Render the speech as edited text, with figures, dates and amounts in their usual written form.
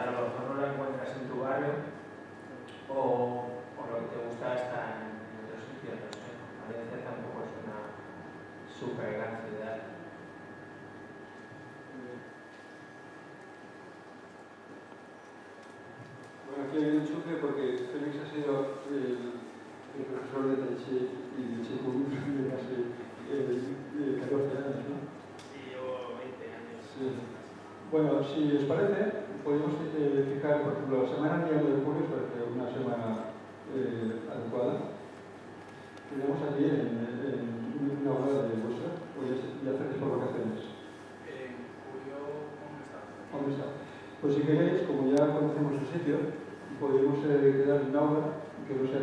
a lo mejor no la encuentras en tu barrio o lo que te gusta está en otros sitios, no sé. Valencia tampoco es una súper gran ciudad. Bueno, aquí hay un choque porque Félix ha sido el profesor de Tai Chi y de Chi Kung de casi 14 años, ¿no? Sí, llevo 20 años. Sí. Bueno, si os parece, podemos fijar, por ejemplo, la semana del 1 de julio parece una semana adecuada. Tenemos aquí en una hora de vuestra, o ya hacéis por vacaciones. En julio, ¿Dónde está? Pues si queréis, como ya conocemos el sitio, podemos quedar en una hora, que no sea